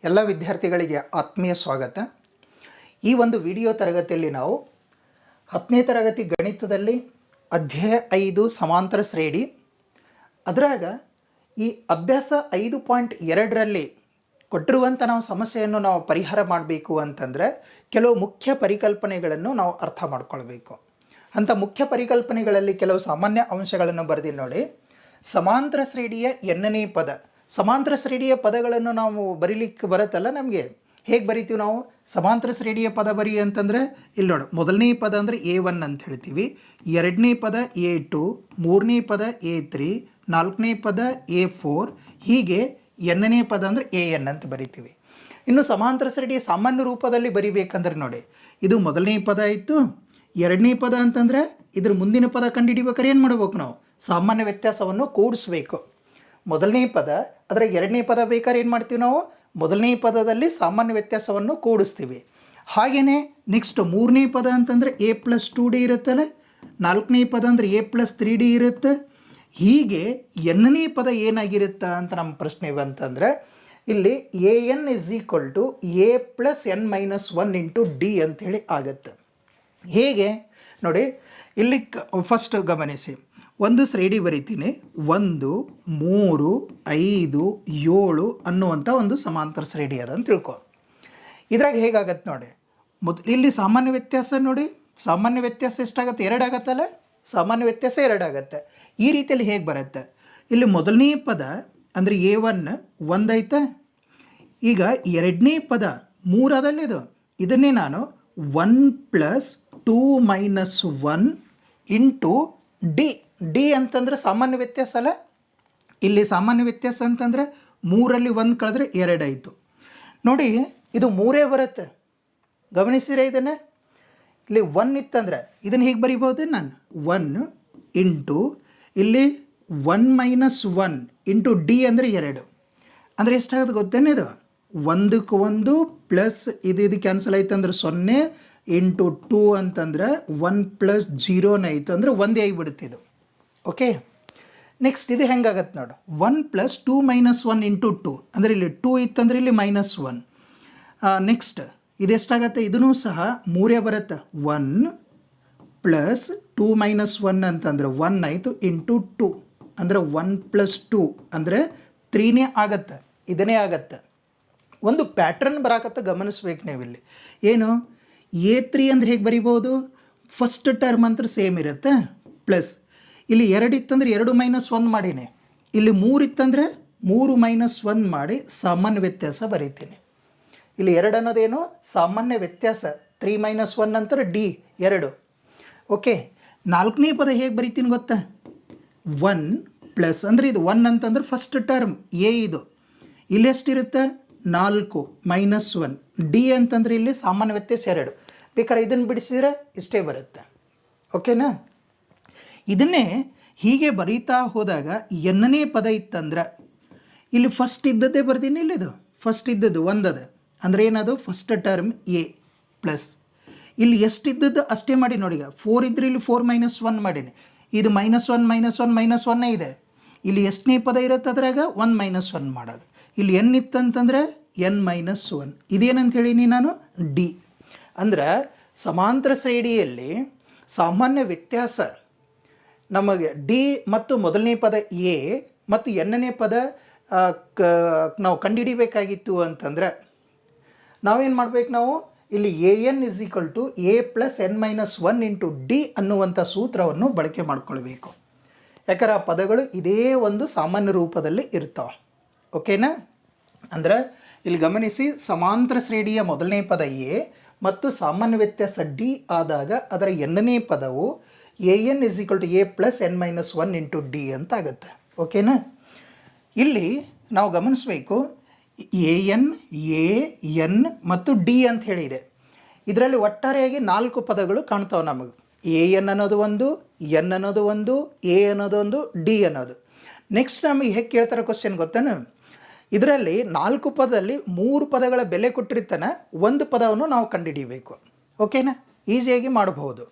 ಎಲ್ಲ ವಿದ್ಯಾರ್ಥಿಗಳಿಗೆ ಆತ್ಮೀಯ ಸ್ವಾಗತ. ಈ ಒಂದು ವಿಡಿಯೋ ತರಗತಿಯಲ್ಲಿ ನಾವು 10ನೇ ತರಗತಿ ಗಣಿತದಲ್ಲಿ ಅಧ್ಯಾಯ 5 ಸಮಾಂತರ ಶ್ರೇಣಿ ಅದರಾಗ ಈ ಅಭ್ಯಾಸ 5.2ರಲ್ಲಿ ಕೊಟ್ಟಿರುವಂಥ ನಾವು ಸಮಸ್ಯೆಯನ್ನು ನಾವು ಪರಿಹಾರ ಮಾಡಬೇಕು ಅಂತಂದರೆ ಕೆಲವು ಮುಖ್ಯ ಪರಿಕಲ್ಪನೆಗಳನ್ನು ನಾವು ಅರ್ಥ ಮಾಡ್ಕೊಳ್ಬೇಕು. ಅಂಥ ಮುಖ್ಯ ಪರಿಕಲ್ಪನೆಗಳಲ್ಲಿ ಕೆಲವು ಸಾಮಾನ್ಯ ಅಂಶಗಳನ್ನು ಬರೆದಿ ನೋಡಿ. ಸಮಾಂತರ ಶ್ರೇಣಿಯ ಎನ್ನನೇ ಪದ. ಸಮಾಂತರ ಶ್ರೇಣಿಯ ಪದಗಳನ್ನು ನಾವು ಬರೀಲಿಕ್ಕೆ ಬರುತ್ತಲ್ಲ, ನಮಗೆ ಹೇಗೆ ಬರಿತೀವಿ ನಾವು? ಸಮಾಂತರ ಶ್ರೇಣಿಯ ಪದ ಬರಿ ಅಂತಂದರೆ ಇಲ್ಲಿ ನೋಡು, ಮೊದಲನೇ ಪದ ಅಂದರೆ A1 ಅಂತ ಹೇಳ್ತೀವಿ, ಎರಡನೇ ಪದ A2, ಮೂರನೇ ಪದ A3, ನಾಲ್ಕನೇ ಪದ A4, ಹೀಗೆ ಎನ್ನನೇ ಪದ ಅಂದರೆ AN ಅಂತ ಬರಿತೀವಿ. ಇನ್ನು ಸಮಾಂತರ ಶ್ರೇಣಿಯ ಸಾಮಾನ್ಯ ರೂಪದಲ್ಲಿ ಬರಿಬೇಕಂದ್ರೆ ನೋಡಿ, ಇದು ಮೊದಲನೇ ಪದ ಆಯಿತು. ಎರಡನೇ ಪದ ಅಂತಂದರೆ ಇದ್ರ ಮುಂದಿನ ಪದ ಕಂಡುಹಿಡಿಬೇಕಾದ್ರೆ ಏನು ಮಾಡಬೇಕು ನಾವು? ಸಾಮಾನ್ಯ ವ್ಯತ್ಯಾಸವನ್ನು ಕೂಡಿಸ್ಬೇಕು. ಮೊದಲನೇ ಪದ ಅದರ ಎರಡನೇ ಪದ ಬೇಕಾದ್ರೆ ಏನು ಮಾಡ್ತೀವಿ ನಾವು? ಮೊದಲನೇ ಪದದಲ್ಲಿ ಸಾಮಾನ್ಯ ವ್ಯತ್ಯಾಸವನ್ನು ಕೂಡಿಸ್ತೀವಿ. ಹಾಗೆಯೇ ನೆಕ್ಸ್ಟ್ ಮೂರನೇ ಪದ ಅಂತಂದರೆ A+2D ಇರುತ್ತಲ್ಲ, ನಾಲ್ಕನೇ ಪದ ಅಂದರೆ A+3D ಇರುತ್ತೆ. ಹೀಗೆ ಎನ್ನನೇ ಪದ ಏನಾಗಿರುತ್ತೆ ಅಂತ ನಮ್ಮ ಪ್ರಶ್ನೆ ಬಂತಂದರೆ ಇಲ್ಲಿ AN = A+n-1 × D ಅಂಥೇಳಿ ಆಗುತ್ತೆ. ಹೇಗೆ ನೋಡಿ, ಇಲ್ಲಿ ಫಸ್ಟ್ ಗಮನಿಸಿ, ಒಂದು ಶ್ರೇಣಿ ಬರಿತೀನಿ. 1, 3, 5, 7 ಅನ್ನುವಂಥ ಒಂದು ಸಮಾಂತರ ಶ್ರೇಣಿ ಅದ ಅಂತ ತಿಳ್ಕೊ. ಇದ್ರಾಗ ಹೇಗಾಗತ್ತೆ ನೋಡಿ, ಇಲ್ಲಿ ಸಾಮಾನ್ಯ ವ್ಯತ್ಯಾಸ ನೋಡಿ, ಸಾಮಾನ್ಯ ವ್ಯತ್ಯಾಸ ಎಷ್ಟಾಗತ್ತೆ? 2 ಆಗತ್ತಲ್ಲ, ಸಾಮಾನ್ಯ ವ್ಯತ್ಯಾಸ 2 ಆಗುತ್ತೆ. ಈ ರೀತಿಯಲ್ಲಿ ಹೇಗೆ ಬರುತ್ತೆ? ಇಲ್ಲಿ ಮೊದಲನೇ ಪದ ಅಂದರೆ A1 1 ಐತೆ. ಈಗ ಎರಡನೇ ಪದ 3 ಅದಲ್ಲ, ಇದನ್ನೇ ನಾನು 1 + 2 - 1 × D ಅಂತಂದರೆ ಸಾಮಾನ್ಯ ವ್ಯತ್ಯಾಸ ಅಲ್ಲ. ಇಲ್ಲಿ ಸಾಮಾನ್ಯ ವ್ಯತ್ಯಾಸ ಅಂತಂದರೆ 3ರಲ್ಲಿ 1 ಕಳೆದ್ರೆ 2 ಆಯಿತು. ನೋಡಿ, ಇದು 3 ಬರುತ್ತೆ. ಗಮನಿಸಿದ್ರೆ ಇದನ್ನು, ಇಲ್ಲಿ 1 ಇತ್ತಂದರೆ ಇದನ್ನು ಹೀಗೆ ಬರಿಬೋದು ನಾನು, 1 × ಇಲ್ಲಿ 1 - 1 × D ಅಂದರೆ 2. ಅಂದರೆ ಎಷ್ಟಾಗುತ್ತೆ ಗೊತ್ತೇನೆ? ಇದು 1ಕ್ಕೆ 1 ಪ್ಲಸ್ ಇದು ಕ್ಯಾನ್ಸಲ್ ಆಯ್ತು ಅಂದರೆ 0 × 2 ಅಂತಂದರೆ 1 + 0 ಆಯಿತು ಅಂದರೆ 1 ಆಗಿಬಿಡುತ್ತೆ ಇದು. ಓಕೆ, ನೆಕ್ಸ್ಟ್ ಇದು ಹೆಂಗಾಗತ್ತೆ ನೋಡು, 1 + 2 - 1 × 2 ಅಂದರೆ ಇಲ್ಲಿ 2 ಇತ್ತಂದರೆ ಇಲ್ಲಿ -1. ನೆಕ್ಸ್ಟ್ ಇದೆಷ್ಟಾಗತ್ತೆ? ಇದೂ ಸಹ 3 ಬರುತ್ತೆ. 1 + 2 - 1 ಅಂತಂದರೆ 1 ಆಯಿತು × 2 ಅಂದರೆ 1 + 2 ಅಂದರೆ 3ನೇ ಆಗತ್ತೆ. ಇದನ್ನೇ ಆಗತ್ತೆ. ಒಂದು ಪ್ಯಾಟ್ರನ್ ಬರಾಕತ್ತ, ಗಮನಿಸ್ಬೇಕು ನೀವು ಇಲ್ಲಿ. ಏನು? A3 ಅಂದರೆ ಹೇಗೆ ಬರಿಬೋದು? ಫಸ್ಟ್ ಟರ್ಮ್ ಅಂತ ಸೇಮ್ ಇರುತ್ತೆ, ಪ್ಲಸ್ ಇಲ್ಲಿ 2 ಇತ್ತಂದರೆ 2 - 1 ಮಾಡೀನಿ. ಇಲ್ಲಿ 3 ಇತ್ತಂದರೆ 3 - 1 ಮಾಡಿ ಸಾಮಾನ್ಯ ವ್ಯತ್ಯಾಸ ಬರೀತೀನಿ. ಇಲ್ಲಿ 2 ಅನ್ನೋದೇನು? ಸಾಮಾನ್ಯ ವ್ಯತ್ಯಾಸ. 3 - 1 ಅಂತಾರೆ D 2. ಓಕೆ, ನಾಲ್ಕನೇ ಪದ ಹೇಗೆ ಬರಿತೀನಿ ಗೊತ್ತಾ? 1 ಪ್ಲಸ್ ಅಂದರೆ ಇದು 1 ಅಂತಂದ್ರೆ ಫಸ್ಟ್ ಟರ್ಮ್ A, ಇದು ಇಲ್ಲಿ ಎಷ್ಟಿರುತ್ತೆ? 4 - 1 D ಅಂತಂದರೆ ಇಲ್ಲಿ ಸಾಮಾನ್ಯ ವ್ಯತ್ಯಾಸ 2. ಬೇಕಾದ್ರೆ ಇದನ್ನು ಬಿಡಿಸಿದರೆ ಇಷ್ಟೇ ಬರುತ್ತೆ. ಓಕೆನಾ? ಇದನ್ನೇ ಹೀಗೆ ಬರೀತಾ ಹೋದಾಗ ಎನ್ನನೇ ಪದ ಇತ್ತಂದ್ರೆ ಇಲ್ಲಿ ಫಸ್ಟ್ ಇದ್ದದ್ದೇ ಬರ್ತೀನಿ. ಇಲ್ಲಿ ಇದು ಫಸ್ಟ್ ಇದ್ದದ್ದು 1 ಅದ ಅಂದರೆ ಏನದು? ಫಸ್ಟ್ ಟರ್ಮ್ A ಪ್ಲಸ್ ಇಲ್ಲಿ ಎಷ್ಟಿದ್ದದ್ದು ಅಷ್ಟೇ ಮಾಡಿ ನೋಡಿ. ಈಗ 4 ಇದ್ರೆ ಇಲ್ಲಿ 4 - 1 ಮಾಡೀನಿ. ಇದು -1 -1 -1 ಇದೆ. ಇಲ್ಲಿ ಎಷ್ಟನೇ ಪದ ಇರುತ್ತೆ ಅದ್ರಾಗ? 1 - 1 ಮಾಡೋದು. ಇಲ್ಲಿ n ಇತ್ತಂತಂದರೆ n - 1. ಇದೇನಂತ ಹೇಳೀನಿ ನಾನು? D. ಅಂದ್ರೆ ಸಮಾಂತರ ಶ್ರೇಣಿಯಲ್ಲಿ ಸಾಮಾನ್ಯ ವ್ಯತ್ಯಾಸ ನಮಗೆ D ಮತ್ತು ಮೊದಲನೇ ಪದ A ಮತ್ತು ಎನ್ನನೇ ಪದ ನಾವು ಕಂಡುಹಿಡಿಬೇಕಾಗಿತ್ತು ಅಂತಂದರೆ ನಾವೇನು ಮಾಡಬೇಕು? ನಾವು ಇಲ್ಲಿ AN = A+n-1 × D ಅನ್ನುವಂಥ ಸೂತ್ರವನ್ನು ಬಳಕೆ ಮಾಡ್ಕೊಳ್ಬೇಕು. ಯಾಕಂದ್ರೆ ಆ ಪದಗಳು ಇದೇ ಒಂದು ಸಾಮಾನ್ಯ ರೂಪದಲ್ಲಿ ಇರ್ತಾವೆ. ಓಕೆನಾ? ಅಂದ್ರೆ ಇಲ್ಲಿ ಗಮನಿಸಿ, ಸಮಾಂತರ ಶ್ರೇಣಿಯ ಮೊದಲನೇ ಪದ A ಮತ್ತು ಸಾಮಾನ್ಯ ವ್ಯತ್ಯಾಸ D ಆದಾಗ ಅದರ ಎನ್ನನೇ ಪದವು AN = A+n-1 × D ಅಂತ ಆಗುತ್ತೆ. ಓಕೆನಾ? ಇಲ್ಲಿ ನಾವು ಗಮನಿಸಬೇಕು, AN, AN ಮತ್ತು D ಅಂತ ಹೇಳಿದೆ. ಇದರಲ್ಲಿ ಒಟ್ಟಾರೆಯಾಗಿ 4 ಪದಗಳು ಕಾಣ್ತಾವೆ ನಮಗೆ. AN ಅನ್ನೋದು ಒಂದು, N ಅನ್ನೋದು ಒಂದು, A ಅನ್ನೋದು ಒಂದು, D ಅನ್ನೋದು. ನೆಕ್ಸ್ಟ್ ನಮಗೆ ಹೇಗೆ ಕೇಳ್ತಾರೆ ಕ್ವಶನ್ ಗೊತ್ತೇನು? ಇದರಲ್ಲಿ 4 ಪದದಲ್ಲಿ 3 ಪದಗಳ ಬೆಲೆ ಕೊಟ್ಟಿರ್ತಾನೆ, ಒಂದು ಪದವನ್ನು ನಾವು ಕಂಡುಹಿಡಿಯಬೇಕು. ಓಕೆನಾ? ಈಸಿಯಾಗಿ ಮಾಡಬಹುದು.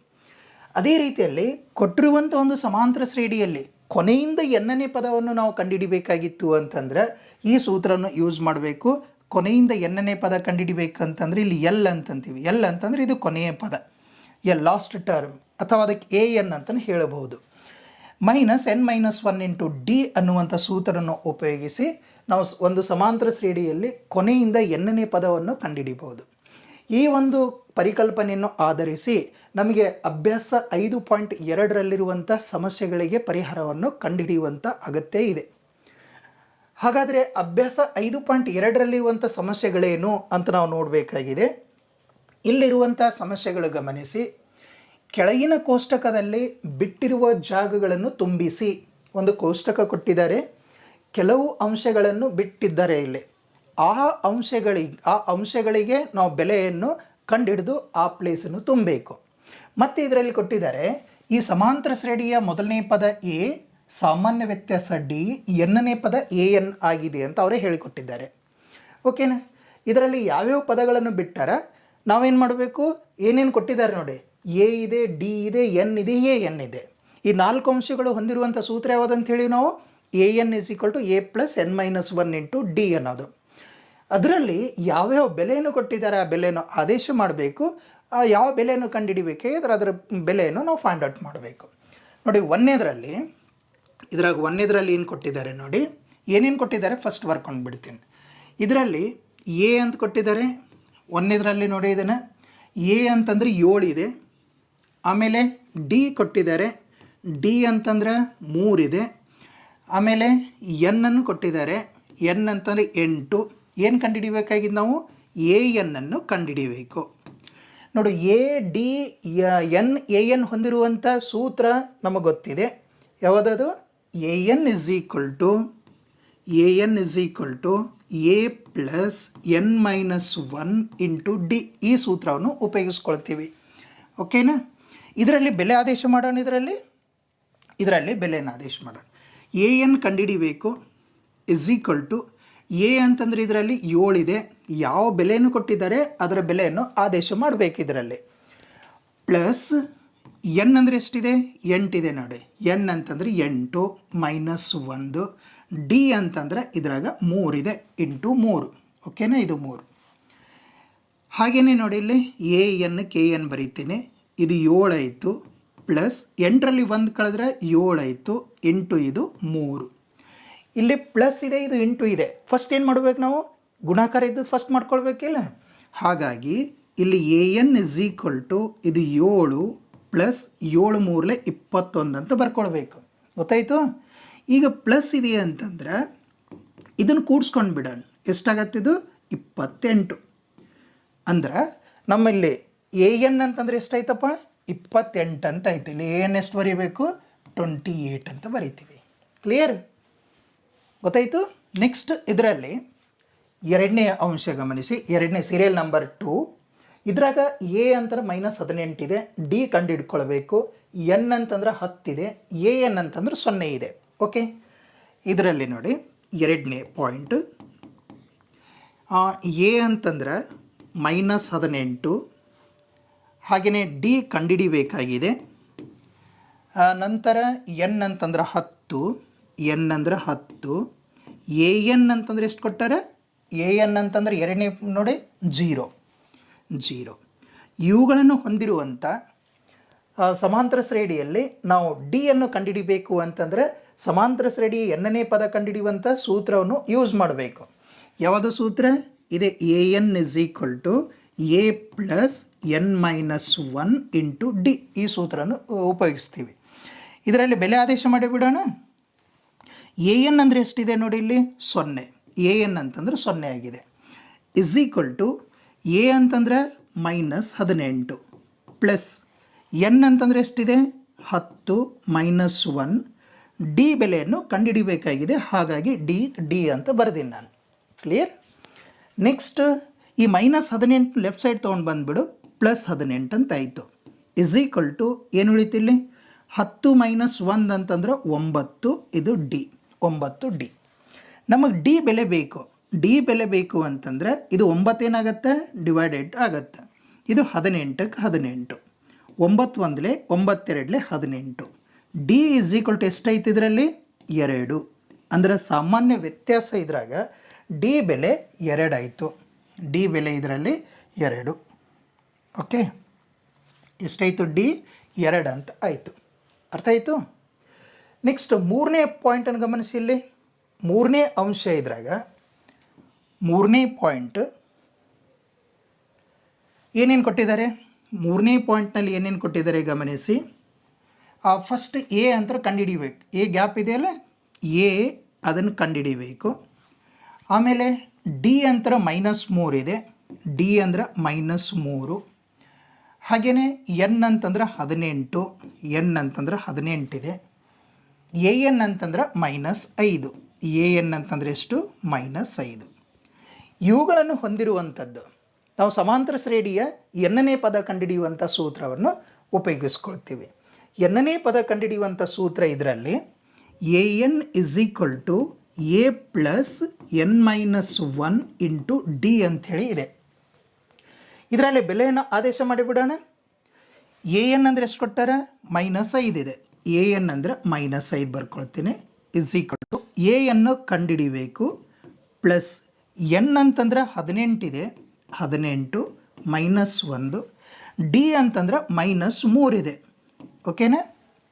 ಅದೇ ರೀತಿಯಲ್ಲಿ ಕೊಟ್ಟಿರುವಂಥ ಒಂದು ಸಮಾಂತರ ಶ್ರೇಣಿಯಲ್ಲಿ ಕೊನೆಯಿಂದ ಎನ್ನನೇ ಪದವನ್ನು ನಾವು ಕಂಡುಹಿಡಿಬೇಕಾಗಿತ್ತು ಅಂತಂದರೆ ಈ ಸೂತ್ರವನ್ನು ಯೂಸ್ ಮಾಡಬೇಕು. ಕೊನೆಯಿಂದ ಎನ್ನನೇ ಪದ ಕಂಡುಹಿಡಿಬೇಕಂತಂದರೆ ಇಲ್ಲಿ ಎಲ್ ಅಂತಂತೀವಿ. ಎಲ್ ಅಂತಂದರೆ ಇದು ಕೊನೆಯ ಪದ, ಎಲ್ ಲಾಸ್ಟ್ ಟರ್ಮ್, ಅಥವಾ ಅದಕ್ಕೆ ಎ ಎನ್ ಅಂತಲೇ ಹೇಳಬಹುದು. Minus N minus 1 into D ಅನ್ನುವಂಥ ಸೂತ್ರವನ್ನು ಉಪಯೋಗಿಸಿ ನಾವು ಒಂದು ಸಮಾಂತರ ಶ್ರೇಣಿಯಲ್ಲಿ ಕೊನೆಯಿಂದ ಎನ್ನನೇ ಪದವನ್ನು ಕಂಡುಹಿಡಿಬಹುದು. ಈ ಒಂದು ಪರಿಕಲ್ಪನೆಯನ್ನು ಆಧರಿಸಿ ನಮಗೆ ಅಭ್ಯಾಸ 5.2ರಲ್ಲಿರುವಂಥ ಸಮಸ್ಯೆಗಳಿಗೆ ಪರಿಹಾರವನ್ನು ಕಂಡುಹಿಡಿಯುವಂಥ ಅಗತ್ಯ ಇದೆ. ಹಾಗಾದರೆ ಅಭ್ಯಾಸ 5.2ರಲ್ಲಿರುವಂಥ ಸಮಸ್ಯೆಗಳೇನು ಅಂತ ನಾವು ನೋಡಬೇಕಾಗಿದೆ. ಇಲ್ಲಿರುವಂಥ ಸಮಸ್ಯೆಗಳು ಗಮನಿಸಿ. ಕೆಳಗಿನ ಕೋಷ್ಟಕದಲ್ಲಿ ಬಿಟ್ಟಿರುವ ಜಾಗಗಳನ್ನು ತುಂಬಿಸಿ. ಒಂದು ಕೋಷ್ಟಕ ಕೊಟ್ಟಿದ್ದಾರೆ, ಕೆಲವು ಅಂಶಗಳನ್ನು ಬಿಟ್ಟಿದ್ದಾರೆ ಇಲ್ಲಿ. ಆ ಅಂಶಗಳಿಗೆ ನಾವು ಬೆಲೆಯನ್ನು ಕಂಡುಹಿಡಿದು ಆ ಪ್ಲೇಸನ್ನು ತುಂಬಬೇಕು. ಮತ್ತು ಇದರಲ್ಲಿ ಕೊಟ್ಟಿದ್ದಾರೆ, ಈ ಸಮಾಂತರ ಶ್ರೇಣಿಯ ಮೊದಲನೇ ಪದ ಎ, ಸಾಮಾನ್ಯ ವ್ಯತ್ಯಾಸ ಡಿ, ಎನ್ನನೇ ಪದ ಎ ಎನ್ ಆಗಿದೆ ಅಂತ ಅವರೇ ಹೇಳಿಕೊಟ್ಟಿದ್ದಾರೆ. ಓಕೆನಾ? ಇದರಲ್ಲಿ ಯಾವ್ಯಾವ ಪದಗಳನ್ನು ಬಿಟ್ಟಾರ ನಾವೇನು ಮಾಡಬೇಕು, ಏನೇನು ಕೊಟ್ಟಿದ್ದಾರೆ ನೋಡಿ. ಎ ಇದೆ, ಡಿ ಇದೆ, ಎನ್ ಇದೆ, ಎ ಎನ್ ಇದೆ. ಈ 4 ಅಂಶಗಳು ಹೊಂದಿರುವಂಥ ಸೂತ್ರ ಯಾವುದಂತ ಹೇಳಿ ನಾವು A N is equal to A plus N minus 1 into D ಅನ್ನೋದು. ಅದರಲ್ಲಿ ಯಾವ್ಯಾವ ಬೆಲೆಯನ್ನು ಕೊಟ್ಟಿದ್ದಾರೆ ಆ ಬೆಲೆಯನ್ನು ಆದೇಶ ಮಾಡಬೇಕು. ಯಾವ ಬೆಲೆಯನ್ನು ಕಂಡುಹಿಡಿಬೇಕಾದ್ರೆ ಅದರ ಬೆಲೆಯನ್ನು ನಾವು ಫೈಂಡ್ ಔಟ್ ಮಾಡಬೇಕು. ನೋಡಿ ಒಂದನೇದರಲ್ಲಿ ಏನು ಕೊಟ್ಟಿದ್ದಾರೆ ನೋಡಿ, ಏನೇನು ಕೊಟ್ಟಿದ್ದಾರೆ ಫಸ್ಟ್ ಬರ್ಕೊಂಡು ಬಿಡ್ತೀನಿ. ಇದರಲ್ಲಿ ಎ ಅಂತ ಕೊಟ್ಟಿದ್ದಾರೆ. ಒಂದನೇದರಲ್ಲಿ ನೋಡಿ, ಇದನ್ನು ಎ ಅಂತಂದರೆ 7 ಇದೆ. ಆಮೇಲೆ ಡಿ ಕೊಟ್ಟಿದ್ದಾರೆ, ಡಿ ಅಂತಂದ್ರೆ 3 ಇದೆ. ಆಮೇಲೆ ಎನ್ ಅನ್ನು ಕೊಟ್ಟಿದ್ದಾರೆ, ಎನ್ ಅಂತಂದರೆ 8. ಏನು ಕಂಡುಹಿಡಿಬೇಕಾಗಿದ್ದು ನಾವು ಎ ಎನ್ನನ್ನು ಕಂಡುಹಿಡಿಬೇಕು. ನೋಡಿ, A D N A N ಹೊಂದಿರುವಂಥ ಸೂತ್ರ ನಮಗೆ ಗೊತ್ತಿದೆ. ಯಾವುದದು? A N is equal to A plus N minus 1 into D. ಈ ಸೂತ್ರವನ್ನು ಉಪಯೋಗಿಸ್ಕೊಳ್ತೀವಿ. ಓಕೆನಾ? ಇದರಲ್ಲಿ ಬೆಲೆ ಆದೇಶ ಮಾಡೋಣ. ಇದರಲ್ಲಿ ಬೆಲೆಯನ್ನು ಆದೇಶ ಮಾಡೋಣ. ಎ ಎನ್ ಕಂಡುಹಿಡಿಬೇಕು ಇಸ್ ಈಕ್ವಲ್ ಟು ಎ ಅಂತಂದರೆ ಇದರಲ್ಲಿ 7 ಇದೆ. ಯಾವ ಬೆಲೆಯನ್ನು ಕೊಟ್ಟಿದ್ದಾರೆ ಅದರ ಬೆಲೆಯನ್ನು ಆದೇಶ ಮಾಡಬೇಕು ಇದರಲ್ಲಿ. ಪ್ಲಸ್ ಎನ್ ಅಂದರೆ ಎಷ್ಟಿದೆ? 8 ಇದೆ ನೋಡಿ. ಎನ್ ಅಂತಂದರೆ 8 ಮೈನಸ್ 1. ಡಿ ಅಂತಂದರೆ ಇದ್ರಾಗ 3 ಇದೆ, ಇಂಟು 3. ಓಕೆನಾ? ಇದು 3. ಹಾಗೆಯೇ ನೋಡಿ, ಇಲ್ಲಿ ಎ ಎನ್ ಕೆ ಎನ್ ಬರೀತೀನಿ. ಇದು 7 ಆಯಿತು, ಪ್ಲಸ್ 8ರಲ್ಲಿ 1 ಕಳೆದ್ರೆ 7 ಆಯಿತು, ಇಂಟು ಇದು 3. ಇಲ್ಲಿ ಪ್ಲಸ್ ಇದೆ, ಇದು ಇಂಟು ಇದೆ. ಫಸ್ಟ್ ಏನು ಮಾಡಬೇಕು ನಾವು? ಗುಣಾಕಾರ ಇದ್ದದ್ದು ಫಸ್ಟ್ ಮಾಡ್ಕೊಳ್ಬೇಕಿಲ್ಲ. ಹಾಗಾಗಿ ಇಲ್ಲಿ A N is equal to ಇದು 7 ಪ್ಲಸ್ 7 3 21 ಅಂತ ಬರ್ಕೊಳ್ಬೇಕು. ಗೊತ್ತಾಯಿತು? ಈಗ ಪ್ಲಸ್ ಇದೆ ಅಂತಂದ್ರೆ ಇದನ್ನು ಕೂಡಿಸ್ಕೊಂಡು ಬಿಡೋಣ. ಎಷ್ಟಾಗತ್ತಿದು? 28. ಅಂದ್ರೆ ನಮ್ಮಲ್ಲಿ ಎ ಎನ್ ಅಂತಂದರೆ ಎಷ್ಟಾಯ್ತಪ್ಪ? 28 ಅಂತ ಆಯ್ತು. ಇಲ್ಲಿ ಎ ಎನ್ ಎಷ್ಟು ಬರೀಬೇಕು? 28 ಅಂತ ಬರೀತೀವಿ. ಕ್ಲಿಯರ್? ಗೊತ್ತಾಯಿತು? ನೆಕ್ಸ್ಟ್ ಇದರಲ್ಲಿ ಎರಡನೇ ಅಂಶ ಗಮನಿಸಿ. ಎರಡನೇ ಸೀರಿಯಲ್ ನಂಬರ್ 2. ಇದ್ರಾಗ ಎ ಅಂತಂದ್ರೆ -18 ಇದೆ. ಡಿ ಕಂಡು ಹಿಡ್ಕೊಳ್ಬೇಕು. ಎನ್ ಅಂತಂದ್ರೆ 10 ಇದೆ. ಎ ಎನ್ ಅಂತಂದ್ರೆ 0 ಇದೆ. ಓಕೆ, ಇದರಲ್ಲಿ ನೋಡಿ ಎರಡನೇ ಪಾಯಿಂಟ್. ಎ ಅಂತಂದ್ರೆ -18, ಹಾಗೆಯೇ ಡಿ ಕಂಡುಹಿಡಿಬೇಕಾಗಿದೆ. ನಂತರ ಎನ್ ಅಂತಂದ್ರೆ 10, ಎನ್ ಅಂದರೆ 10. ಎ ಎನ್ ಅಂತಂದರೆ ಎಷ್ಟು ಕೊಟ್ಟಾರೆ? ಎ ಎನ್ ಅಂತಂದರೆ ಎರಡನೇ ನೋಡಿ 0. ಇವುಗಳನ್ನು ಹೊಂದಿರುವಂಥ ಸಮಾಂತರ ಶ್ರೇಣಿಯಲ್ಲಿ ನಾವು ಡಿ ಅನ್ನು ಕಂಡುಹಿಡಿಬೇಕು ಅಂತಂದರೆ ಸಮಾಂತರ ಶ್ರೇಣಿ ಎನ್ನನೇ ಪದ ಕಂಡುಹಿಡಿಯುವಂಥ ಸೂತ್ರವನ್ನು ಯೂಸ್ ಮಾಡಬೇಕು. ಯಾವುದು ಸೂತ್ರ? ಇದೆ A N is equal to A plus N minus 1 into D. ಈ ಸೂತ್ರವನ್ನು ಉಪಯೋಗಿಸ್ತೀವಿ. ಇದರಲ್ಲಿ ಬೆಲೆ ಆದೇಶ ಮಾಡಿಬಿಡೋಣ. ಎ ಎನ್ ಅಂದರೆ ಎಷ್ಟಿದೆ ನೋಡಿ, ಇಲ್ಲಿ 0. ಎ ಎನ್ ಅಂತಂದರೆ 0 ಆಗಿದೆ. ಇಸ್ ಈಕ್ವಲ್ ಟು ಎ ಅಂತಂದರೆ -18 ಪ್ಲಸ್ ಎನ್ ಅಂತಂದರೆ ಎಷ್ಟಿದೆ? 10 ಮೈನಸ್ 1. ಡಿ ಬೆಲೆಯನ್ನು ಕಂಡುಹಿಡಿಬೇಕಾಗಿದೆ. ಹಾಗಾಗಿ ಡಿ ಅಂತ ಬರೆದೀನಿ ನಾನು. ಕ್ಲಿಯರ್? ನೆಕ್ಸ್ಟ್ ಈ -18 ಲೆಫ್ಟ್ ಸೈಡ್ ತೊಗೊಂಡು ಬಂದುಬಿಡು, +18 ಅಂತ ಆಯಿತು. ಇಸ್ ಈಕ್ವಲ್ ಟು ಏನು ಉಳಿತು ಇಲ್ಲಿ? 10 ಮೈನಸ್ 1 ಅಂತಂದ್ರೆ 9. ಇದು ಡಿ, 9 ಡಿ. ನಮಗೆ ಡಿ ಬೆಲೆ ಬೇಕು ಅಂತಂದರೆ ಇದು 9 ಏನಾಗುತ್ತೆ? ಡಿವೈಡೆಡ್ ಆಗುತ್ತೆ. ಇದು 18ಕ್ಕೆ 18. 9 1 9 2 18. ಡಿ ಇಸ್ ಈಕ್ವಲ್ ಟು ಎಷ್ಟೈತೆ ಇದರಲ್ಲಿ? 2. ಅಂದರೆ ಸಾಮಾನ್ಯ ವ್ಯತ್ಯಾಸ ಇದ್ರಾಗ ಡಿ ಬೆಲೆ 2 ಆಯಿತು. ಡಿ ಬೆಲೆ ಇದರಲ್ಲಿ 2. ಓಕೆ, ಎಷ್ಟಾಯಿತು? ಡಿ 2 ಅಂತ ಆಯಿತು. ಅರ್ಥ ಆಯಿತು? ನೆಕ್ಸ್ಟ್ 3ನೇ ಪಾಯಿಂಟನ್ನು ಗಮನಿಸಿ. ಇಲ್ಲಿ 3ನೇ ಅಂಶ ಇದ್ರಾಗ 3ನೇ ಪಾಯಿಂಟ್ ಏನೇನು ಕೊಟ್ಟಿದ್ದಾರೆ? 3ನೇ ಪಾಯಿಂಟ್ನಲ್ಲಿ ಏನೇನು ಕೊಟ್ಟಿದ್ದಾರೆ ಗಮನಿಸಿ. ಫಸ್ಟ್ ಎ ಅಂತ ಕಂಡುಹಿಡಿಬೇಕು. ಎ ಗ್ಯಾಪ್ ಇದೆಯಲ್ಲ, ಎ ಅದನ್ನು ಕಂಡುಹಿಡಿಬೇಕು. ಆಮೇಲೆ ಡಿ ಅಂತರ -3 ಇದೆ, ಡಿ ಅಂದ್ರೆ -3. ಹಾಗೆಯೇ ಎನ್ ಅಂತಂದ್ರೆ 18, ಎನ್ ಅಂತಂದ್ರೆ 18 ಇದೆ. ಎ ಎನ್ ಅಂತಂದ್ರೆ -5, ಎ ಎನ್ ಅಂತಂದರೆ ಎಷ್ಟು? -5. ಇವುಗಳನ್ನು ಹೊಂದಿರುವಂಥದ್ದು ನಾವು ಸಮಾಂತರ ಶ್ರೇಣಿಯ ಎನ್ನನೇ ಪದ ಕಂಡುಹಿಡಿಯುವಂಥ ಸೂತ್ರವನ್ನು ಉಪಯೋಗಿಸ್ಕೊಳ್ತೀವಿ. ಎನ್ನನೇ ಪದ ಕಂಡುಹಿಡಿಯುವಂಥ ಸೂತ್ರ ಇದರಲ್ಲಿ A N is equal to A plus N -1 into D ಅಂಥೇಳಿ ಇದೆ. ಇದರಲ್ಲಿ ಬೆಲೆಯನ್ನು ಆದೇಶ ಮಾಡಿಬಿಡೋಣ. ಎ ಎನ್ ಅಂದರೆ ಎಷ್ಟು ಕೊಟ್ಟಾರ? -5 ಇದೆ. ಎ ಎನ್ ಅಂದರೆ -5 ಬರ್ಕೊಳ್ತೀನಿ. ಇಸ್ ಈಕ್ವಲ್ ಟು ಎ ಎನ್ನು ಕಂಡುಹಿಡಿಬೇಕು ಪ್ಲಸ್ ಎನ್ ಅಂತಂದ್ರೆ 18 ಇದೆ, 18 -1. ಡಿ ಅಂತಂದ್ರೆ -3 ಇದೆ. ಓಕೆನಾ?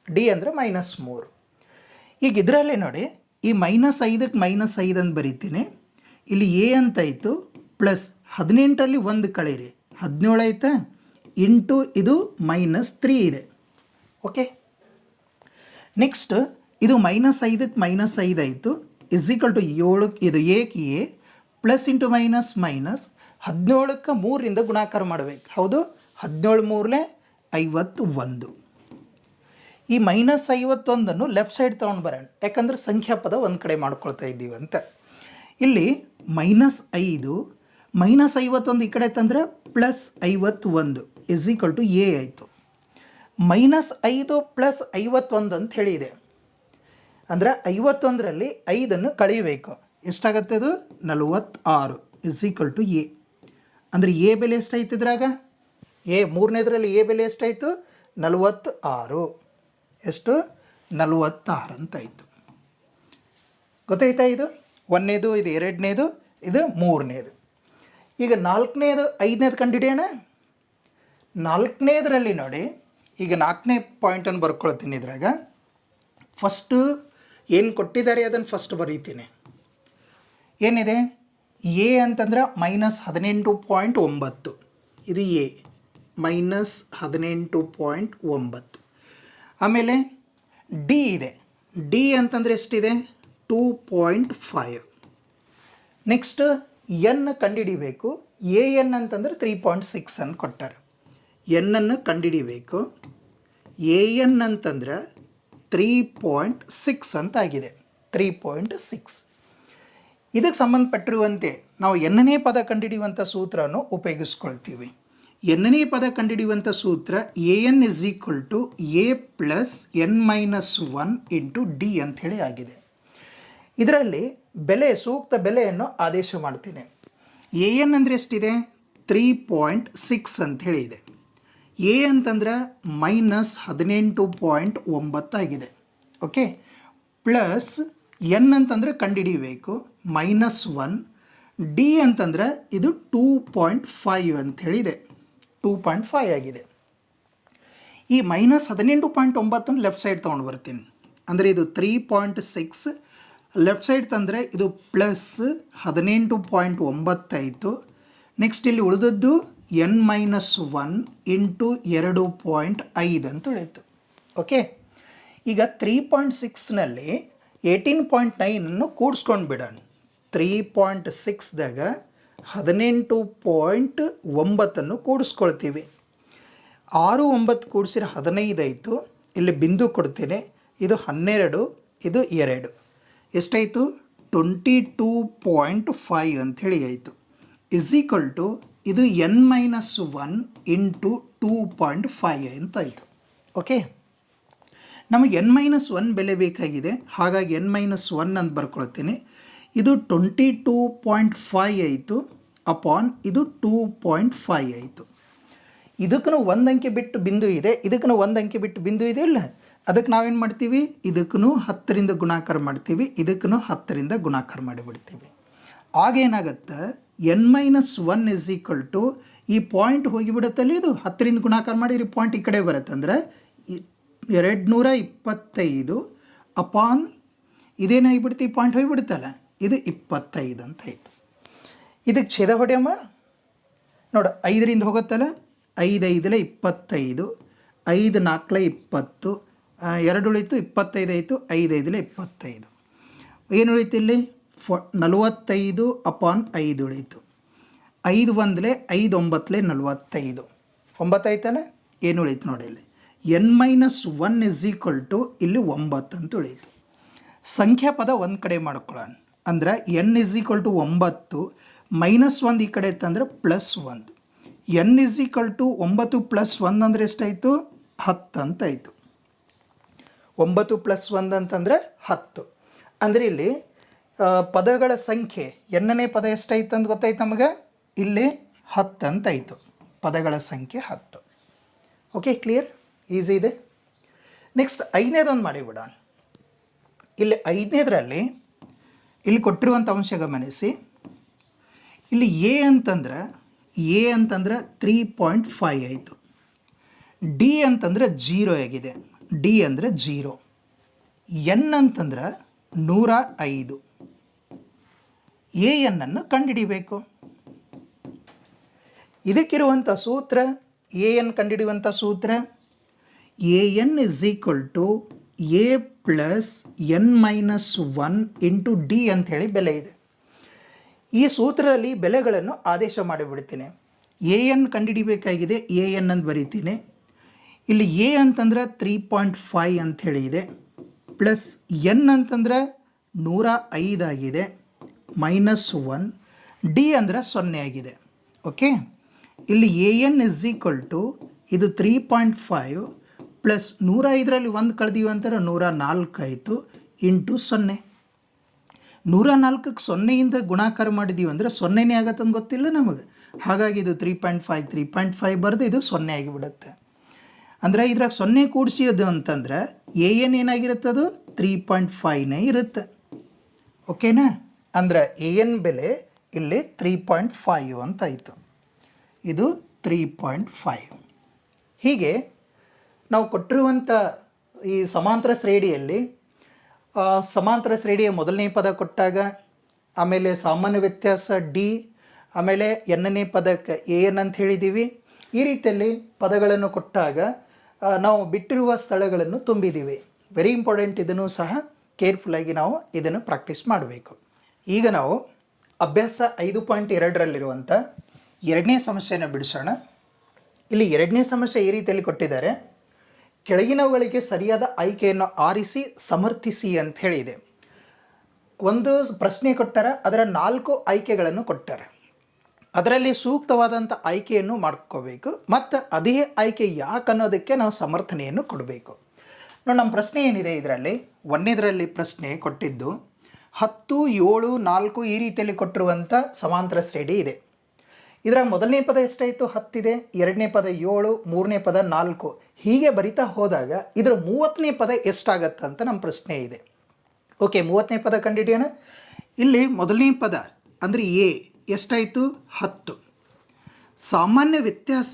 ಡಿ ಅಂದರೆ -3. ಈಗ ಇದರಲ್ಲಿ ನೋಡಿ, ಈ -5ಕ್ಕೆ -5 ಅಂತ ಬರೀತೀನಿ. ಇಲ್ಲಿ ಎ ಅಂತಾಯಿತು ಪ್ಲಸ್ 18ರಲ್ಲಿ 1 ಕಳೀರಿ, 17 ಆಯಿತಾ? ಇಂಟು ಇದು -3 ಇದೆ. ಓಕೆ, ನೆಕ್ಸ್ಟ್ ಇದು -5ಕ್ಕೆ -5 ಆಯಿತು. ಇಸ್ ಈಕ್ವಲ್ ಟು 7, ಇದು ಎಕ್ಕೆ A plus into minus minus 17ಕ್ಕೆ 3ರಿಂದ ಗುಣಾಕಾರ ಮಾಡಬೇಕು. ಹೌದು, 17 3 51. ಈ -51 ಲೆಫ್ಟ್ ಸೈಡ್ ತೊಗೊಂಡು ಬರೋಣ, ಯಾಕಂದ್ರೆ ಸಂಖ್ಯಾ ಪದ ಒಂದು ಕಡೆ ಮಾಡ್ಕೊಳ್ತಾ ಇದ್ದೀವಿ ಅಂತ. ಇಲ್ಲಿ -5 -51 ಈ ಕಡೆ ತಂದರೆ +51 ಇಸ್ ಈಕ್ವಲ್ ಟು ಎ ಆಯಿತು. -5 + 51 ಅಂತ ಹೇಳಿದೆ. ಅಂದರೆ 51ರಲ್ಲಿ 5 ಕಳೆಯಬೇಕು. ಎಷ್ಟಾಗತ್ತೆ? ಅದು 46 ಇಸ್ ಈಕ್ವಲ್ ಟು ಎ. ಅಂದರೆ ಎ ಬೆಲೆ ಎಷ್ಟಾಯ್ತು ಇದ್ರಾಗ? ಎ 3ನೇದರಲ್ಲಿ ಎ ಬೆಲೆ ಎಷ್ಟಾಯಿತು? 46. ಎಷ್ಟು? 46 ಅಂತಾಯಿತು. ಗೊತ್ತಾಯ್ತಾ? ಇದು 1ನೇದು, ಇದು 2ನೇದು, ಇದು 3ನೇದು. ಈಗ 4ನೇದು 5ನೇದು ಕಂಡುಹಿಡಿಯೋಣ. 4ನೇದರಲ್ಲಿ ನೋಡಿ, ಈಗ 4ನೇ ಪಾಯಿಂಟನ್ನು ಬರ್ಕೊಳ್ತೀನಿ. ಇದ್ರಾಗ ಫಸ್ಟು ಏನು ಕೊಟ್ಟಿದ್ದಾರೆ ಅದನ್ನು ಫಸ್ಟ್ ಬರೀತೀನಿ. ಏನಿದೆ? ಎ ಅಂತಂದ್ರೆ -18.9, ಇದು ಎ -18.9. ಆಮೇಲೆ ಡಿ ಇದೆ. ಡಿ ಅಂತಂದರೆ ಎಷ್ಟಿದೆ? 2.5. ನೆಕ್ಸ್ಟ್ ಎನ್ ಕಂಡುಹಿಡಿಬೇಕು. ಎ ಎನ್ ಅಂತಂದ್ರೆ 3.6 ಅಂತ ಕೊಟ್ಟಾರೆ. ಎನ್ನನ್ನು ಕಂಡುಹಿಡಿಬೇಕು. ಎ ಎನ್ ಅಂತಂದ್ರೆ 3.6 ಅಂತ ಆಗಿದೆ. 3.6. ಇದಕ್ಕೆ ಸಂಬಂಧಪಟ್ಟಿರುವಂತೆ ನಾವು ಎನ್ನನೇ ಪದ ಕಂಡುಹಿಡಿಯುವಂಥ ಸೂತ್ರವನ್ನು ಉಪಯೋಗಿಸ್ಕೊಳ್ತೀವಿ. ಎನ್ನನೇ ಪದ ಕಂಡುಹಿಡಿಯುವಂಥ ಸೂತ್ರ A N is equal to A plus N -1 into D ಅಂಥೇಳಿ ಆಗಿದೆ. ಇದರಲ್ಲಿ ಬೆಲೆ, ಸೂಕ್ತ ಬೆಲೆಯನ್ನು ಆದೇಶ ಮಾಡ್ತೀನಿ. ಎ ಎನ್ ಅಂದರೆ ಎಷ್ಟಿದೆ? 3.6 ಅಂಥೇಳಿ ಇದೆ. ಎ ಅಂತಂದ್ರೆ -18.9 ಆಗಿದೆ. ಓಕೆ, ಪ್ಲಸ್ ಎನ್ ಅಂತಂದರೆ ಕಂಡುಹಿಡಿಯಬೇಕು -1. ಡಿ ಅಂತಂದರೆ ಇದು 2.5 ಅಂಥೇಳಿದೆ. 2.5 ಆಗಿದೆ. ಈ -18.9 ಲೆಫ್ಟ್ ಸೈಡ್ ತೊಗೊಂಡು ಬರ್ತೀನಿ. ಅಂದರೆ ಇದು 3.6 ಲೆಫ್ಟ್ ಸೈಡ್ ತಂದರೆ ಇದು ಪ್ಲಸ್ 18.9 ಆಯಿತು. ನೆಕ್ಸ್ಟ್ ಇಲ್ಲಿ ಉಳಿದದ್ದು n-1 ಇಂಟು 2.5 ಅಂತ ಉಳಿಯಿತು. ಓಕೆ, ಈಗ 3.6ನಲ್ಲಿ 18.9 ಕೂಡಿಸ್ಕೊಂಡು ಬಿಡೋಣ. 3.6ದಾಗ 18.9 ಕೂಡಿಸ್ಕೊಳ್ತೀವಿ. 6 9 ಕೂಡಿಸಿದ್ರೆ 15 ಆಯಿತು. ಇಲ್ಲಿ ಬಿಂದು ಕೊಡ್ತೀನಿ. ಇದು 12, ಇದು 2 ಎಷ್ಟಾಯಿತು? 22.5 ಅಂಥೇಳಿ ಆಯಿತು. ಇಸ್ ಈಕ್ವಲ್ ಟು ಇದು n-1 ಇಂಟು 2.5 ಅಂತ ಆಯಿತು. ಓಕೆ, ನಮಗೆ n-1 ಬೆಲೆ ಬೇಕಾಗಿದೆ. ಹಾಗಾಗಿ n-1 ಅಂತ ಬರ್ಕೊಳ್ತೀನಿ. ಇದು 22.5 ಆಯಿತು ಅಪಾನ್ ಇದು 2.5 ಆಯಿತು. ಇದಕ್ಕೂ 1 ಅಂಕೆ ಬಿಟ್ಟು ಬಿಂದು ಇದೆ, ಇದಕ್ಕೂ 1 ಅಂಕೆ ಬಿಟ್ಟು ಬಿಂದು ಇದೆ ಇಲ್ಲ. ಅದಕ್ಕೆ ನಾವೇನು ಮಾಡ್ತೀವಿ? ಇದಕ್ಕೂ 10ರಿಂದ ಗುಣಾಕಾರ ಮಾಡ್ತೀವಿ, ಇದಕ್ಕೂ 10ರಿಂದ ಗುಣಾಕಾರ ಮಾಡಿಬಿಡ್ತೀವಿ. ಆಗೇನಾಗತ್ತೆ n-1 ಇಸ್ ಈಕ್ವಲ್ ಟು ಈ ಪಾಯಿಂಟ್ ಹೋಗಿಬಿಡುತ್ತಲ್ಲಿ ಇದು 10ರಿಂದ ಗುಣಾಕಾರ ಮಾಡಿರಿ ಪಾಯಿಂಟ್ ಈ ಕಡೆ ಬರುತ್ತೆ ಅಂದರೆ 225 ಅಪಾನ್ ಇದೇನಾಗಿಬಿಡುತ್ತೆ ಈ ಪಾಯಿಂಟ್ ಹೋಗಿಬಿಡುತ್ತಲ್ಲ ಇದು 25 ಅಂತ ಆಯಿತು. ಇದಕ್ಕೆ ಛೇದ ಹೊಡೆಯಮ್ಮ ನೋಡು 5ರಿಂದ ಹೋಗುತ್ತಲ್ಲ 5 5 25 5 4 20 2 ಉಳಿತು 25 ಆಯಿತು 5 5 25 ಏನು ಉಳಿತು ಇಲ್ಲಿ 45 ಅಪಾನ್ 5 ಉಳಿತು 5 1 5 9 45 9 ಆಯ್ತಲ್ಲ ಏನು ಉಳಿತು ನೋಡಿ ಇಲ್ಲಿ n-1 ಇಸ್ ಈಕ್ವಲ್ ಟು ಇಲ್ಲಿ 9 ಅಂತ ಉಳಿತು. ಸಂಖ್ಯಾ ಪದ ಒಂದು ಕಡೆ ಮಾಡ್ಕೊಳ್ಳೋಣ ಅಂದ್ರೆ n ಇಸ್ ಈಕ್ವಲ್ ಟು 9 -1 ಈ ಕಡೆ ಇತ್ತಂದ್ರೆ +1 n ಇಸ್ ಈಕ್ವಲ್ ಟು 9 + 1 ಅಂದರೆ ಎಷ್ಟಾಯಿತು 10 ಅಂತ ಆಯಿತು. 9 + 1 ಅಂತಂದರೆ 10 ಅಂದರೆ ಇಲ್ಲಿ ಪದಗಳ ಸಂಖ್ಯೆ ಎನ್ನನೇ ಪದ ಎಷ್ಟಾಯ್ತು ಅಂತ ಗೊತ್ತಾಯ್ತು ನಮಗೆ ಇಲ್ಲಿ 10 ಅಂತ ಆಯಿತು. ಪದಗಳ ಸಂಖ್ಯೆ 10. ಓಕೆ ಕ್ಲಿಯರ್ ಈಸಿ ಇದೆ. ನೆಕ್ಸ್ಟ್ 5ನೇದೊಂದು ಮಾಡಿಬಿಡೋಣ. ಇಲ್ಲಿ 5ನೇದರಲ್ಲಿ ಇಲ್ಲಿ ಕೊಟ್ಟಿರುವಂಥ ಅಂಶ ಗಮನಿಸಿ. ಇಲ್ಲಿ ಎ ಅಂತಂದ್ರೆ 3.5 ಆಯಿತು. ಡಿ ಅಂತಂದ್ರೆ 0 ಆಗಿದೆ. ಡಿ ಅಂದರೆ 0. ಎನ್ ಅಂತಂದ್ರೆ 105. ಎನ್ನು ಕಂಡುಹಿಡಿಬೇಕು. ಇದಕ್ಕಿರುವಂಥ ಸೂತ್ರ ಎನ್ ಕಂಡುಹಿಡಿಯುವಂಥ ಸೂತ್ರ N is equal to A plus n-1 into D ಅಂಥೇಳಿ ಬೆಲೆ ಇದೆ. ಈ ಸೂತ್ರದಲ್ಲಿ ಬೆಲೆಗಳನ್ನು ಆದೇಶ ಮಾಡಿಬಿಡ್ತೀನಿ. ಎನ್ ಕಂಡುಹಿಡಿಬೇಕಾಗಿದೆ ಎನ್ ಅಂತ ಬರೀತೀನಿ. ಇಲ್ಲಿ ಎ ಅಂತಂದ್ರೆ 3.5 ಅಂಥೇಳಿ ಇದೆ ಪ್ಲಸ್ ಎನ್ ಅಂತಂದ್ರೆ 105 ಆಗಿದೆ -1 ಡಿ ಅಂದರೆ 0 ಆಗಿದೆ. ಓಕೆ ಇಲ್ಲಿ ಎನ್ ಇಸ್ ಈಕ್ವಲ್ ಟು ಇದು 3.5 ಪ್ಲಸ್ 105ರಲ್ಲಿ 1 ಕಳೆದೀವಿ ಅಂತಾರೆ 104 ಆಯಿತು ಇಂಟು 0. 104ಕ್ಕೆ 0ಯಿಂದ ಗುಣಾಕಾರ ಮಾಡಿದ್ದೀವಿ ಅಂದರೆ 0ನೇ ಆಗತ್ತೆ ಅಂತ ಗೊತ್ತಿಲ್ಲ ನಮಗೆ. ಹಾಗಾಗಿ ಇದು 3.5 ಬರೆದು ಇದು 0 ಆಗಿಬಿಡುತ್ತೆ. ಅಂದರೆ ಇದ್ರಾಗ 0 ಕೂಡಿಸಿಯೋದು ಅಂತಂದ್ರೆ ಎನ್ ಏನಾಗಿರುತ್ತೆ ಅದು 3.5ನೇ ಇರುತ್ತೆ. ಓಕೆನಾ ಅಂದರೆ ಎನ್ ಬೆಲೆ ಇಲ್ಲಿ 3.5 ಅಂತ ಆಯಿತು. ಇದು 3.5. ಹೀಗೆ ನಾವು ಕೊಟ್ಟಿರುವಂಥ ಈ ಸಮಾಂತರ ಶ್ರೇಣಿಯಲ್ಲಿ ಸಮಾಂತರ ಶ್ರೇಣಿಯ ಮೊದಲನೇ ಪದ ಕೊಟ್ಟಾಗ ಆಮೇಲೆ ಸಾಮಾನ್ಯ ವ್ಯತ್ಯಾಸ ಡಿ ಆಮೇಲೆ ಎನ್ನನೇ ಪದಕ್ಕೆ ಎನ್ ಅಂತ ಹೇಳಿದ್ದೀವಿ. ಈ ರೀತಿಯಲ್ಲಿ ಪದಗಳನ್ನು ಕೊಟ್ಟಾಗ ನಾವು ಬಿಟ್ಟಿರುವ ಸ್ಥಳಗಳನ್ನು ತುಂಬಿದ್ದೀವಿ. Very important. ಇದನ್ನು ಸಹ ಕೇರ್ಫುಲ್ಲಾಗಿ ನಾವು ಇದನ್ನು ಪ್ರಾಕ್ಟೀಸ್ ಮಾಡಬೇಕು. ಈಗ ನಾವು ಅಭ್ಯಾಸ 5.2ರಲ್ಲಿರುವಂಥ ಎರಡನೇ ಸಮಸ್ಯೆಯನ್ನು ಬಿಡಿಸೋಣ. ಇಲ್ಲಿ ಎರಡನೇ ಸಮಸ್ಯೆ ಈ ರೀತಿಯಲ್ಲಿ ಕೊಟ್ಟಿದ್ದಾರೆ. ಕೆಳಗಿನವುಗಳಿಗೆ ಸರಿಯಾದ ಆಯ್ಕೆಯನ್ನು ಆರಿಸಿ ಸಮರ್ಥಿಸಿ ಅಂತ ಹೇಳಿದೆ. ಒಂದು ಪ್ರಶ್ನೆ ಕೊಟ್ಟಾರ, ಅದರ 4 ಆಯ್ಕೆಗಳನ್ನು ಕೊಟ್ಟಾರೆ. ಅದರಲ್ಲಿ ಸೂಕ್ತವಾದಂಥ ಆಯ್ಕೆಯನ್ನು ಮಾಡ್ಕೋಬೇಕು ಮತ್ತು ಅದೇ ಆಯ್ಕೆ ಯಾಕೆ ಅನ್ನೋದಕ್ಕೆ ನಾವು ಸಮರ್ಥನೆಯನ್ನು ಕೊಡಬೇಕು. ನೋಡಿ ನಮ್ಮ ಪ್ರಶ್ನೆ ಏನಿದೆ ಇದರಲ್ಲಿ ಒಂದನೇದರಲ್ಲಿ ಪ್ರಶ್ನೆ ಕೊಟ್ಟಿದ್ದು 10, 7, 4 ಈ ರೀತಿಯಲ್ಲಿ ಕೊಟ್ಟಿರುವಂಥ ಸಮಾಂತರ ಶ್ರೇಣಿ ಇದೆ. ಇದರ ಮೊದಲನೇ ಪದ ಎಷ್ಟಾಯಿತು 10 ಇದೆ, ಎರಡನೇ ಪದ 7, ಮೂರನೇ ಪದ 4 ಹೀಗೆ ಬರಿತಾ ಹೋದಾಗ ಇದರ 30ನೇ ಪದ ಎಷ್ಟಾಗತ್ತೆ ಅಂತ ನಮ್ಮ ಪ್ರಶ್ನೆ ಇದೆ. ಓಕೆ 30ನೇ ಪದ ಕಂಡುಹಿಡಿಯೋಣ. ಇಲ್ಲಿ ಮೊದಲನೇ ಪದ ಅಂದರೆ ಎ ಎಷ್ಟಾಯಿತು 10. ಸಾಮಾನ್ಯ ವ್ಯತ್ಯಾಸ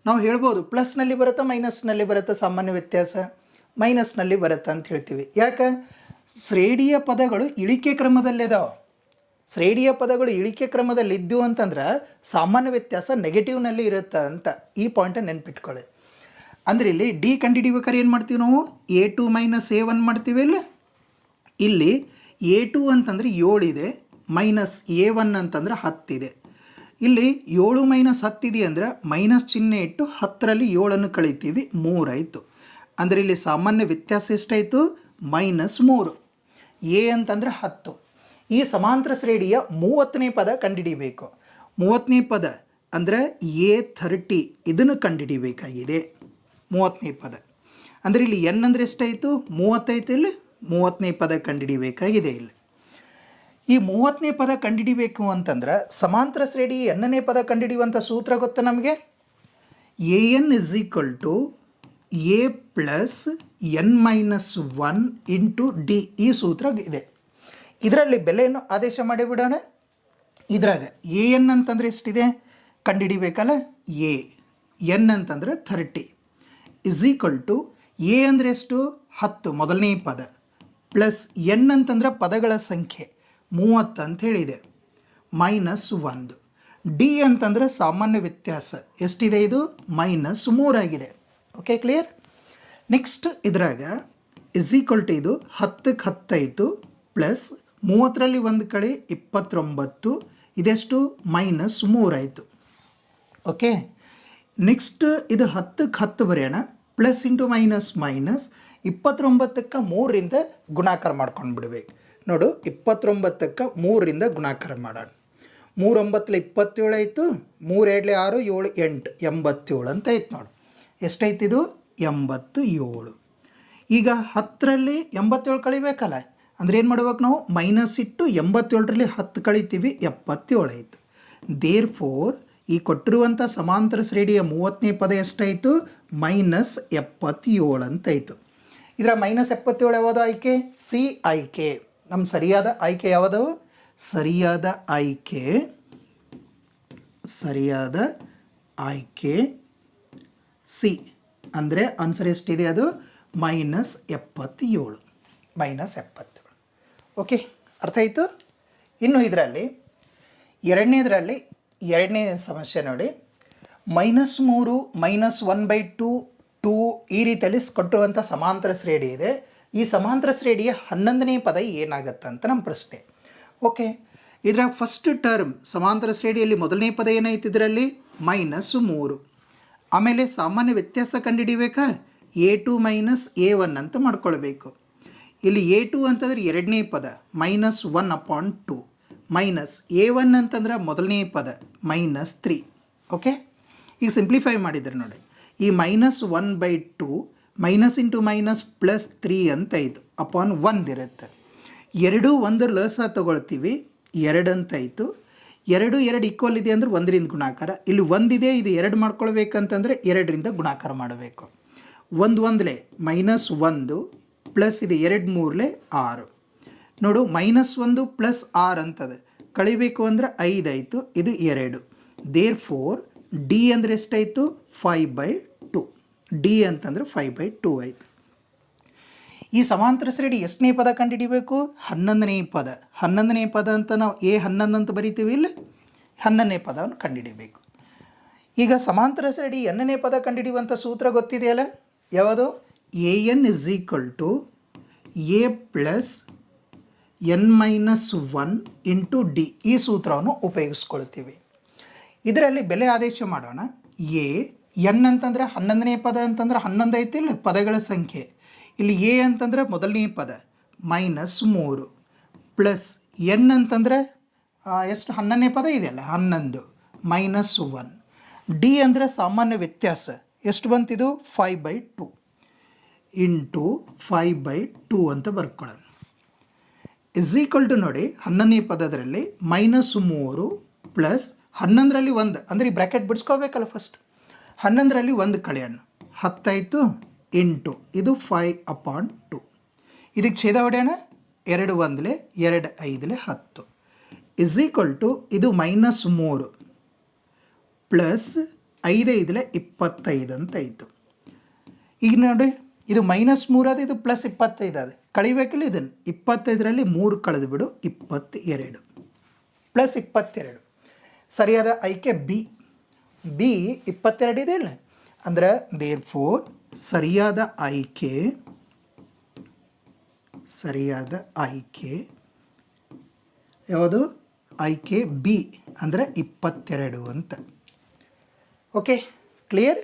ನಾವು ಹೇಳ್ಬೋದು ಪ್ಲಸ್ನಲ್ಲಿ ಬರುತ್ತಾ ಮೈನಸ್ನಲ್ಲಿ ಬರುತ್ತಾ. ಸಾಮಾನ್ಯ ವ್ಯತ್ಯಾಸ ಮೈನಸ್ನಲ್ಲಿ ಬರುತ್ತೆ ಅಂತ ಹೇಳ್ತೀವಿ. ಯಾಕೆ ಶ್ರೇಣಿಯ ಪದಗಳು ಇಳಿಕೆ ಕ್ರಮದಲ್ಲಿದ್ದಾವೆ. ಶ್ರೇಣಿಯ ಪದಗಳು ಇಳಿಕೆ ಕ್ರಮದಲ್ಲಿ ಇದ್ದವು ಅಂತಂದ್ರೆ ಸಾಮಾನ್ಯ ವ್ಯತ್ಯಾಸ ನೆಗೆಟಿವ್ನಲ್ಲಿ ಇರುತ್ತೆ ಅಂತ ಈ ಪಾಯಿಂಟನ್ನು ನೆನ್ಪಿಟ್ಕೊಳ್ಳಿ. ಅಂದರೆ ಇಲ್ಲಿ ಡಿ ಕಂಡುಹಿಡಿಬೇಕಾದ್ರೆ ಏನು ಮಾಡ್ತೀವಿ ನಾವು A2 - A1 ಮಾಡ್ತೀವಿ. ಇಲ್ಲಿ A2 ಅಂತಂದರೆ 7 ಇದೆ ಮೈನಸ್ A1 ಅಂತಂದರೆ 10 ಇದೆ. ಇಲ್ಲಿ 7 - 10 ಇದೆ ಅಂದರೆ ಮೈನಸ್ ಚಿಹ್ನೆ ಇಟ್ಟು 10ರಲ್ಲಿ 7 ಕಳಿತೀವಿ 3 ಆಯಿತು. ಅಂದರೆ ಇಲ್ಲಿ ಸಾಮಾನ್ಯ ವ್ಯತ್ಯಾಸ ಎಷ್ಟಾಯಿತು -3. ಎ ಅಂತಂದರೆ 10. ಈ ಸಮಾಂತರ ಶ್ರೇಣಿಯ 30ನೇ ಪದ ಕಂಡುಹಿಡಿಬೇಕು. 30ನೇ ಪದ ಅಂದರೆ A30 ಇದನ್ನು ಕಂಡುಹಿಡಿಬೇಕಾಗಿದೆ. 30ನೇ ಪದ ಅಂದರೆ ಇಲ್ಲಿ ಎನ್ ಅಂದರೆ ಎಷ್ಟಾಯಿತು 30 ಇಲ್ಲಿ 30ನೇ ಪದ ಕಂಡುಹಿಡಿಬೇಕಾಗಿದೆ. ಇಲ್ಲಿ ಈ 30ನೇ ಪದ ಕಂಡುಹಿಡಿಬೇಕು ಅಂತಂದ್ರೆ ಸಮಾಂತರ ಶ್ರೇಣಿ ಎನ್ನನೇ ಪದ ಕಂಡುಹಿಡಿಯುವಂಥ ಸೂತ್ರ ಗೊತ್ತಾ ನಮಗೆ. AN is equal to A plus n-1 into D ಈ ಸೂತ್ರ ಇದೆ. ಇದರಲ್ಲಿ ಬೆಲೆಯನ್ನು ಆದೇಶ ಮಾಡಿಬಿಡೋಣ. ಇದ್ರಾಗ ಎ ಎನ್ ಅಂತಂದರೆ ಎಷ್ಟಿದೆ ಕಂಡುಹಿಡಿಬೇಕಲ್ಲ. ಎ ಎನ್ ಅಂತಂದ್ರೆ 30 ಇಸ್ ಈಕ್ವಲ್ ಟು ಎ ಅಂದರೆ ಎಷ್ಟು 10 ಮೊದಲನೇ ಪದ ಪ್ಲಸ್ ಎನ್ ಅಂತಂದ್ರೆ ಪದಗಳ ಸಂಖ್ಯೆ 30 ಅಂತ ಹೇಳಿದೆ -1. ಡಿ ಅಂತಂದ್ರೆ ಸಾಮಾನ್ಯ ವ್ಯತ್ಯಾಸ ಎಷ್ಟಿದೆ ಇದು -3 ಆಗಿದೆ. Okay clear. ನೆಕ್ಸ್ಟ್ ಇದ್ರಾಗ ಇಸ್ ಈಕ್ವಲ್ ಟು ಇದು 10ಕ್ಕೆ 10 ಆಯಿತು ಪ್ಲಸ್ 30ರಲ್ಲಿ 1 ಕಳೆ 29 ಇದೆಷ್ಟು -3 ಆಯಿತು. ಓಕೆ ನೆಕ್ಸ್ಟ್ ಇದು 10ಕ್ಕೆ 10 ಬರೆಯೋಣ ಪ್ಲಸ್ ಇಂಟು ಮೈನಸ್ 29ಕ್ಕೆ 3ರಿಂದ ಗುಣಾಕಾರ ಮಾಡ್ಕೊಂಡು ಬಿಡಬೇಕು. ನೋಡು 29ಕ್ಕೆ 3ರಿಂದ ಗುಣಾಕಾರ ಮಾಡೋಣ. 3 9 27 ಆಯಿತು, 3 2 6 7 8 87 ಅಂತ ಆಯ್ತು. ನೋಡು ಎಷ್ಟಾಯ್ತು ಇದು 87. ಈಗ 10ರಲ್ಲಿ 87 ಕಳಿಬೇಕಲ್ಲ, ಅಂದರೆ ಏನು ಮಾಡ್ಬೇಕು ನಾವು ಮೈನಸ್ ಇಟ್ಟು 87ರಲ್ಲಿ 10 ಕಳಿತೀವಿ 77 ಆಯಿತು. ದೇರ್ ಫೋರ್ ಈ ಕೊಟ್ಟಿರುವಂಥ ಸಮಾಂತರ ಶ್ರೇಣಿಯ 30ನೇ ಪದ ಎಷ್ಟಾಯಿತು -77 ಅಂತಾಯಿತು. ಇದರ -77 ಯಾವುದು ಆಯ್ಕೆ ಸಿ ಆಯ್ಕೆ. ನಮ್ಮ ಸರಿಯಾದ ಆಯ್ಕೆ ಯಾವುದು ಸರಿಯಾದ ಆಯ್ಕೆ ಸಿ. ಅಂದರೆ ಆನ್ಸರ್ ಎಷ್ಟಿದೆ ಅದು -77. ಓಕೆ ಅರ್ಥ ಆಯಿತು. ಇನ್ನು ಇದರಲ್ಲಿ ಎರಡನೇ ಸಮಸ್ಯೆ ನೋಡಿ. -3 -1/2 2 ಈ ರೀತಿಯಲ್ಲಿ ಕೊಟ್ಟಿರುವಂಥ ಸಮಾಂತರ ಶ್ರೇಣಿ ಇದೆ. ಈ ಸಮಾಂತರ ಶ್ರೇಣಿಯ 11ನೇ ಪದ ಏನಾಗುತ್ತೆ ಅಂತ ನಮ್ಮ ಪ್ರಶ್ನೆ. ಓಕೆ ಇದರ ಫಸ್ಟ್ ಟರ್ಮ್ ಸಮಾಂತರ ಶ್ರೇಣಿಯಲ್ಲಿ ಮೊದಲನೇ ಪದ ಏನಾಯ್ತು ಇದರಲ್ಲಿ -3. ಆಮೇಲೆ ಸಾಮಾನ್ಯ ವ್ಯತ್ಯಾಸ ಕಂಡುಹಿಡಿಬೇಕಾ A2 - A1 ಅಂತ ಮಾಡ್ಕೊಳ್ಬೇಕು. ಇಲ್ಲಿ A2 ಅಂತಂದ್ರೆ ಎರಡನೇ ಪದ -1/2 ಮೈನಸ್ A1 ಅಂತಂದ್ರೆ ಮೊದಲನೇ ಪದ -3. ಓಕೆ ಈಗ ಸಿಂಪ್ಲಿಫೈ ಮಾಡಿದ್ರೆ ನೋಡಿ ಈ -1/2 ಮೈನಸ್ ಇಂಟು ಮೈನಸ್ +3 ಅಂತ ಆಯಿತು ಅಪಾನ್ 1 ಇರುತ್ತೆ. 2 1 ಲಸ ತಗೊಳ್ತೀವಿ 2 ಅಂತಾಯಿತು. 2 ಈಕ್ವಲ್ ಇದೆ ಅಂದರೆ 1ರಿಂದ ಗುಣಾಕಾರ. ಇಲ್ಲಿ 1 ಇದೆ, ಇದು 2 ಮಾಡ್ಕೊಳ್ಬೇಕಂತಂದರೆ 2ರಿಂದ ಗುಣಾಕಾರ ಮಾಡಬೇಕು. 1 1 -1 ಪ್ಲಸ್ ಇದು 2 3 6. ನೋಡು -1 + 6 ಅಂತದೆ ಕಳಿಬೇಕು ಅಂದರೆ 5 ಆಯಿತು, ಇದು 2. ದೇರ್ ಫೋರ್ ಡಿ ಅಂದರೆ ಎಷ್ಟಾಯಿತು 5/2. ಡಿ ಅಂತಂದರೆ 5/2 ಆಯಿತು. ಈ ಸಮಾಂತರ ಶ್ರೇಣಿ ಎಷ್ಟನೇ ಪದ ಕಂಡುಹಿಡಿಬೇಕು 11ನೇ ಪದ. 11ನೇ ಪದ ಅಂತ ನಾವು A11 ಅಂತ ಬರಿತೀವಿ, ಇಲ್ಲ 11ನೇ ಪದವನ್ನು ಕಂಡುಹಿಡಿಬೇಕು. ಈಗ ಸಮಾಂತರ ಶ್ರೇಣಿ n ನೇ ಪದ ಕಂಡುಹಿಡಿಯುವಂಥ ಸೂತ್ರ ಗೊತ್ತಿದೆಯಲ್ಲ, ಯಾವುದು AN = A + n - 1 × D. ಈ ಸೂತ್ರವನ್ನು ಉಪಯೋಗಿಸ್ಕೊಳ್ತೀವಿ. ಇದರಲ್ಲಿ ಬೆಲೆ ಆದೇಶ ಮಾಡೋಣ. n ಅಂತಂದರೆ 11ನೇ ಪದ ಅಂತಂದ್ರೆ 11 ಐತಿಲ್ಲ ಪದಗಳ ಸಂಖ್ಯೆ. ಇಲ್ಲಿ A ಅಂತಂದರೆ ಮೊದಲನೇ ಪದ -3 ಪ್ಲಸ್ n ಅಂತಂದರೆ ಎಷ್ಟು 11ನೇ ಪದ ಇದೆಯಲ್ಲ 11 -1. ಡಿ ಅಂದರೆ ಸಾಮಾನ್ಯ ವ್ಯತ್ಯಾಸ ಎಷ್ಟು ಬಂತಿದು 5/2 ಇಂಟು 5/2 ಅಂತ ಬರ್ಕೊಳ್ಳೋಣ. ಇಸ್ ಈಕ್ವಲ್ ಟು ನೋಡಿ 11ನೇ ಪದದಲ್ಲಿ -3 ಪ್ಲಸ್ 11ರಲ್ಲಿ 1 ಅಂದರೆ ಈ ಬ್ರ್ಯಾಕೆಟ್ ಬಿಡಿಸ್ಕೋಬೇಕಲ್ಲ. ಫಸ್ಟ್ 11ರಲ್ಲಿ 1 ಕಳೆಯೋಣ 10 ಆಯಿತು ಇಂಟು ಇದು 5/2. ಇದಕ್ಕೆ ಛೇದ ಹೊಡೆಯೋಣ 2 1 2 5 10 ಇಸ್ ಈಕ್ವಲ್ ಟು ಇದು -3 ಪ್ಲಸ್ 5 5 25 ಅಂತ ಆಯಿತು. ಈಗ ನೋಡಿ ಇದು -3 ಅದು, ಇದು +25 ಅದು ಕಳಿಬೇಕಿಲ್ಲ. ಇದನ್ನು 25ರಲ್ಲಿ 3 ಕಳೆದು ಬಿಡು 22 + 22. ಸರಿಯಾದ ಆಯ್ಕೆ ಬಿ 22 ಇದೆ ಇಲ್ಲ. ಅಂದರೆ ದೇರ್ ಫೋರ್ ಸರಿಯಾದ ಆಯ್ಕೆ ಯಾವುದು ಆಯ್ಕೆ ಬಿ ಅಂದರೆ 22 ಅಂತ. Okay clear.